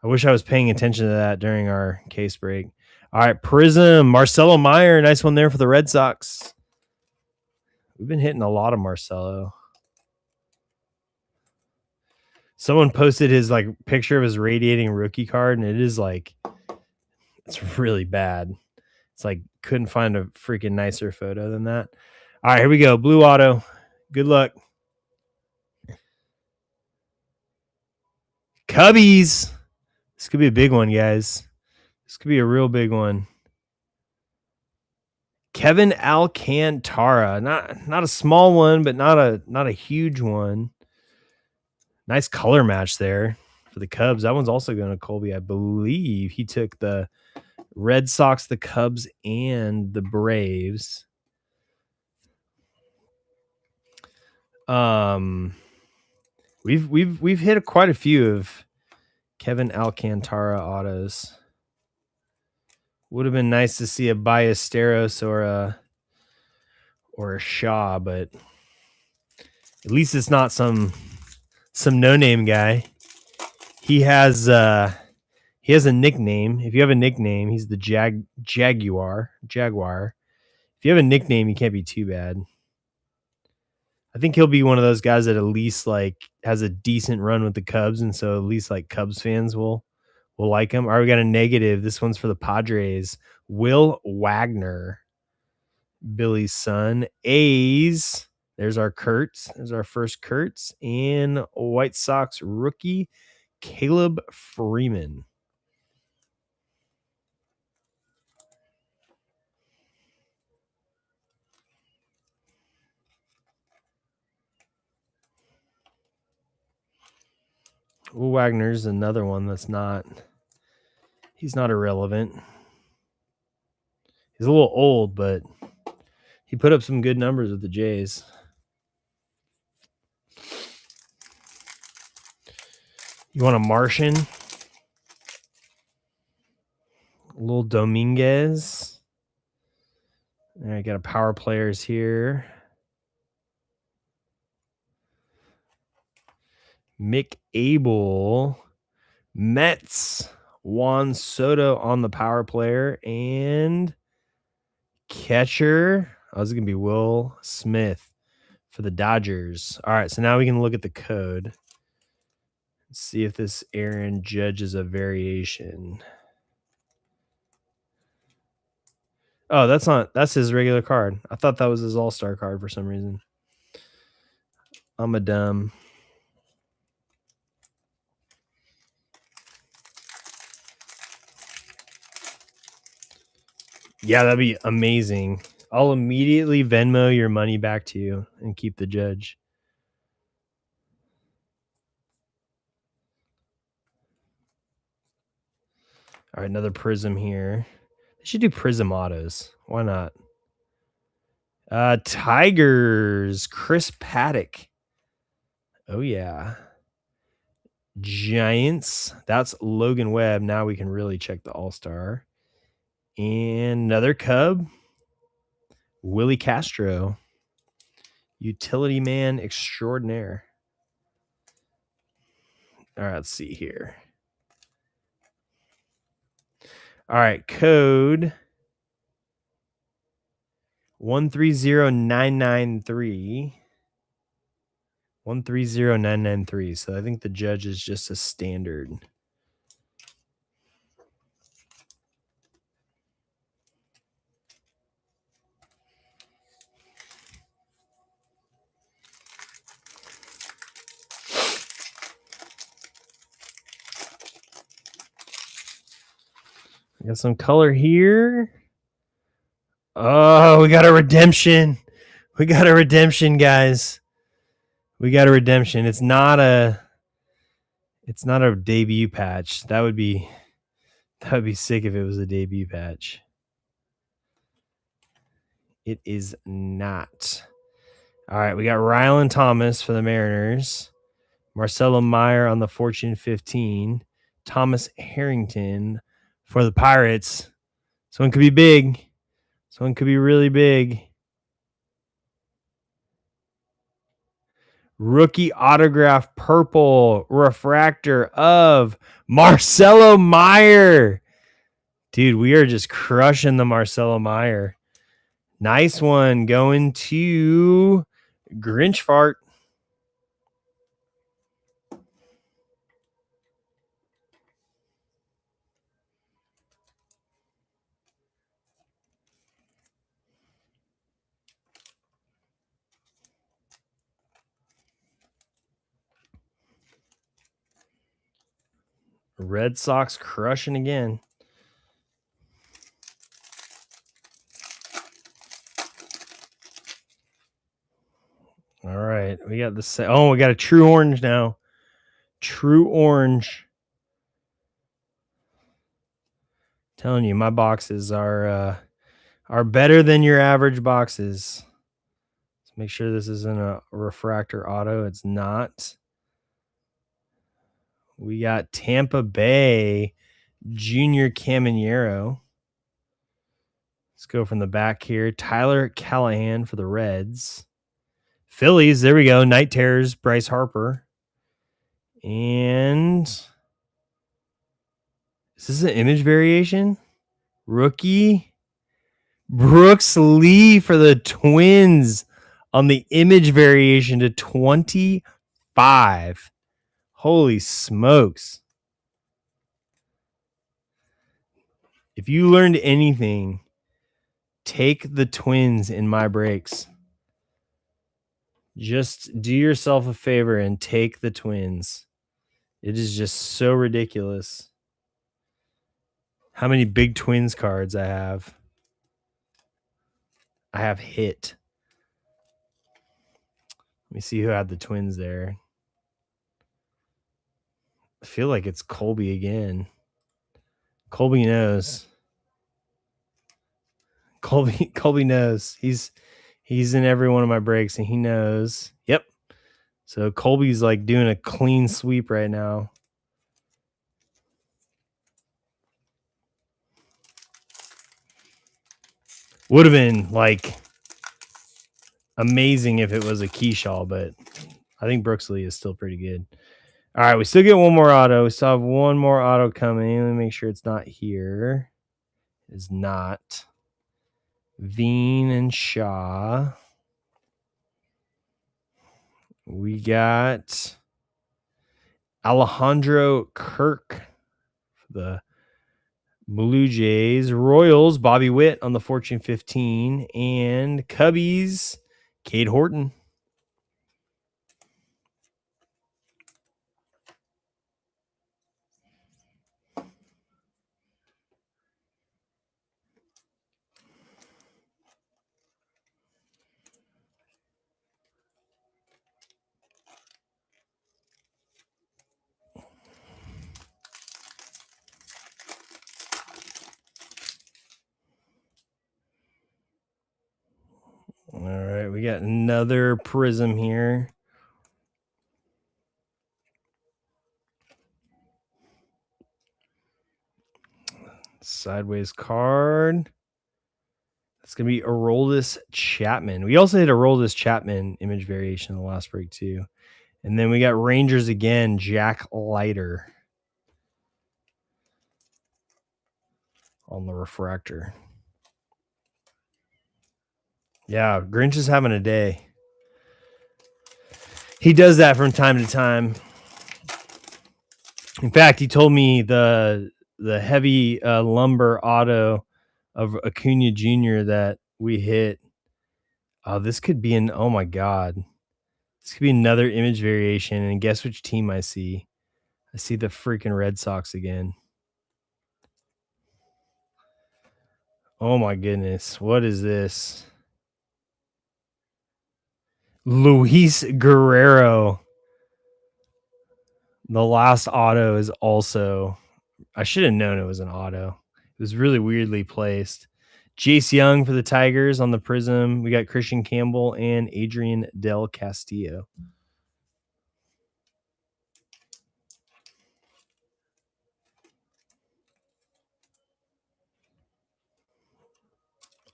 [SPEAKER 1] I wish I was paying attention to that during our case break. All right, Prism, Marcelo Meyer. Nice one there for the Red Sox. We've been hitting a lot of Marcelo. Someone posted his like picture of his radiating rookie card, and it is like, it's really bad. It's like, couldn't find a freaking nicer photo than that. All right, here we go. Blue auto. Good luck. Cubbies. This could be a big one, guys. This could be a real big one. Kevin Alcantara. Not a small one, but not a huge one. Nice color match there for the Cubs. That one's also going to Colby. I believe he took the Red Sox, the Cubs, and the Braves. We've hit quite a few of Kevin Alcantara autos. Would have been nice to see a Ballesteros or a Shaw, but at least it's not some no-name guy. He has a nickname. If you have a nickname, he's the Jaguar. If you have a nickname, you can't be too bad. I think he'll be one of those guys that at least like has a decent run with the Cubs, and so at least like Cubs fans will like him. All right, we got a negative. This one's for the Padres. Will Wagner, Billy's son. A's. There's our Kurtz. There's our first Kurtz. And White Sox rookie, Caleb Freeman. Will Wagner's another one that's not, he's not irrelevant. He's a little old, but he put up some good numbers with the Jays. You want a Martian? A little Dominguez. All right, got a power players here. Mick Abel. Mets. Juan Soto on the power player. And catcher. Oh, this is going to be Will Smith for the Dodgers. All right, so now we can look at the code. Let's see if this Aaron Judge is a variation. Oh, that's his regular card. I thought that was his all-star card for some reason. I'm a dumb. Yeah, that'd be amazing. I'll immediately Venmo your money back to you and keep the Judge. All right, another Prism here. They should do Prism autos. Why not? Tigers, Chris Paddock. Oh, yeah. Giants, that's Logan Webb. Now we can really check the all-star. And another Cub, Willie Castro. Utility man extraordinaire. All right, let's see here. All right, code 130993. 130993. So I think the judge is just a standard. Got some color here. Oh, we got a redemption. We got a redemption, guys. We got a redemption. It's not a debut patch. That would be sick if it was a debut patch. It is not. All right, we got Rylan Thomas for the Mariners. Marcelo Meyer on the Fortune 15. Thomas Harrington for the Pirates. This one could be big. This one could be really big. Rookie autograph purple refractor of Marcelo Meyer. Dude, we are just crushing the Marcelo Meyer. Nice one going to Grinch Fart. Red Sox crushing again. All right, we got the we got a true orange now. True orange. Telling you, my boxes are better than your average boxes. Let's make sure this isn't a refractor auto. It's not. We got Tampa Bay Junior Caminero. Let's go from the back here. Tyler Callahan for the Reds. Phillies, there we go. Night Terrors, Bryce Harper. And is this an image variation? Rookie Brooks Lee for the Twins on the image variation to 25. Holy smokes. If you learned anything, take the Twins in my breaks. Just do yourself a favor and take the Twins. It is just so ridiculous how many big Twins cards I have. I have hit. Let me see who had the Twins there. I feel like it's Colby again. Colby knows. Colby knows. He's in every one of my breaks and he knows. Yep. So Colby's like doing a clean sweep right now. Would have been like amazing if it was a Keyshaw, but I think Brooks Lee is still pretty good. All right, we still get one more auto. We still have one more auto coming. Let me make sure it's not here. It is not. Veen and Shaw. We got Alejandro Kirk for the Blue Jays. Royals, Bobby Witt on the Fortune 15. And Cubbies, Cade Horton. All right, we got another prism here. Sideways card. It's going to be Aroldis Chapman. We also had Aroldis Chapman image variation in the last break too. And then we got Rangers again, Jack Leiter on the refractor. Yeah, Grinch is having a day. He does that from time to time. In fact, he told me the heavy lumber auto of Acuna Jr. that we hit. Oh, this could be oh my God. This could be another image variation. And guess which team I see? I see the freaking Red Sox again. Oh my goodness. What is this? Luis Guerrero. The last auto is also, I should have known it was an auto. It was really weirdly placed. Jace Young for the Tigers on the Prism. We got Christian Campbell and Adrian Del Castillo.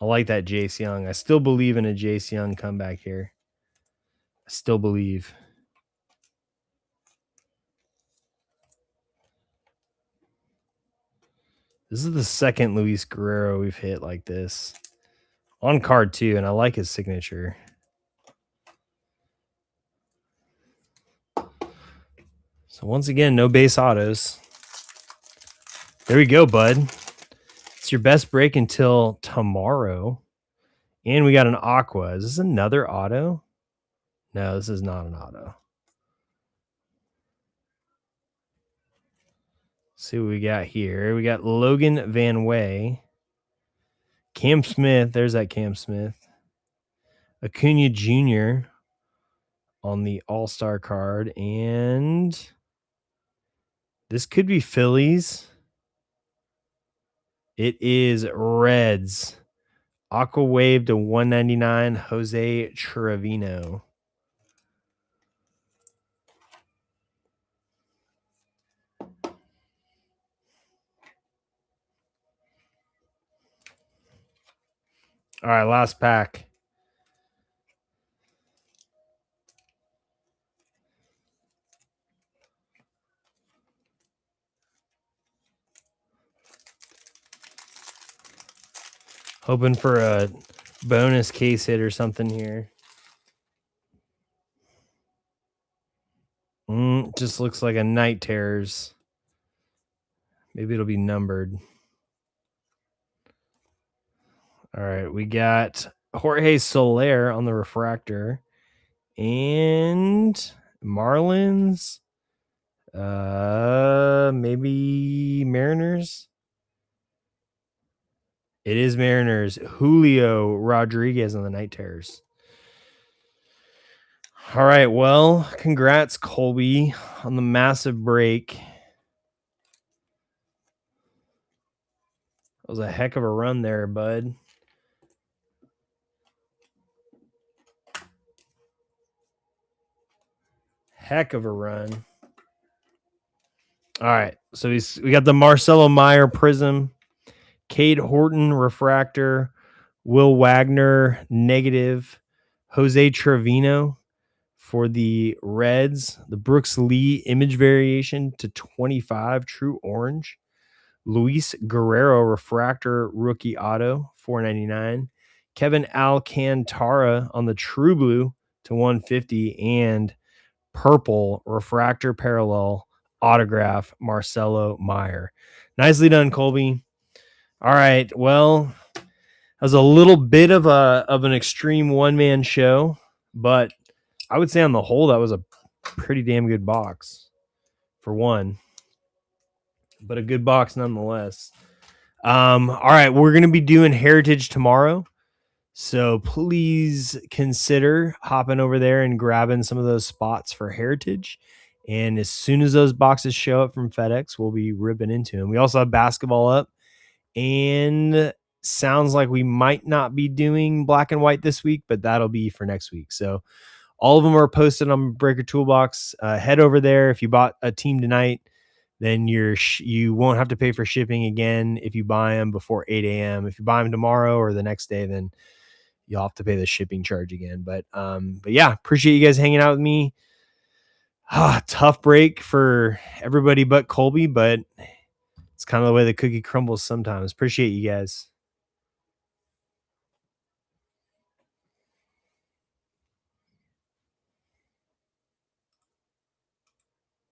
[SPEAKER 1] I like that Jace Young. I still believe in a Jace Young comeback here. I still believe. This is the second Luis Guerrero we've hit like this. On card too, and I like his signature. So once again, no base autos. There we go, bud. It's your best break until tomorrow. And we got an Aqua. Is this another auto? No, this is not an auto. Let's see what we got here. We got Logan Van Way. Cam Smith. There's that Cam Smith. Acuna Jr. on the All-Star card. And this could be Phillies. It is Reds. Aqua Wave to 199, Jose Trevino. All right, last pack. Hoping for a bonus case hit or something here. Just looks like a Night Terrors. Maybe it'll be numbered. All right, we got Jorge Soler on the refractor. And Marlins. Maybe Mariners. It is Mariners. Julio Rodriguez on the Night Terrors. All right, well, congrats, Colby, on the massive break. That was a heck of a run there, bud. Heck of a run. All right, so we got the Marcelo Meyer Prism, Cade Horton refractor, Will Wagner negative, Jose Trevino for the Reds, the Brooks Lee image variation to 25 true orange, Luis Guerrero refractor rookie auto 499, Kevin Alcantara on the true blue to 150, and purple refractor parallel autograph Marcelo Meyer. Nicely done, Colby. All right, well, that was a little bit of an extreme one-man show, but I would say on the whole that was a pretty damn good box for one, but a good box nonetheless. All right, we're going to be doing Heritage tomorrow, so please consider hopping over there and grabbing some of those spots for Heritage. And as soon as those boxes show up from FedEx, we'll be ripping into them. We also have basketball up, and sounds like we might not be doing black and white this week, but that'll be for next week. So all of them are posted on Breaker Toolbox. Head over there. If you bought a team tonight, then you won't have to pay for shipping again if you buy them before 8 a.m. If you buy them tomorrow or the next day, then you'll have to pay the shipping charge again. But yeah, appreciate you guys hanging out with me. Tough break for everybody but Colby, but it's kind of the way the cookie crumbles sometimes. Appreciate you guys.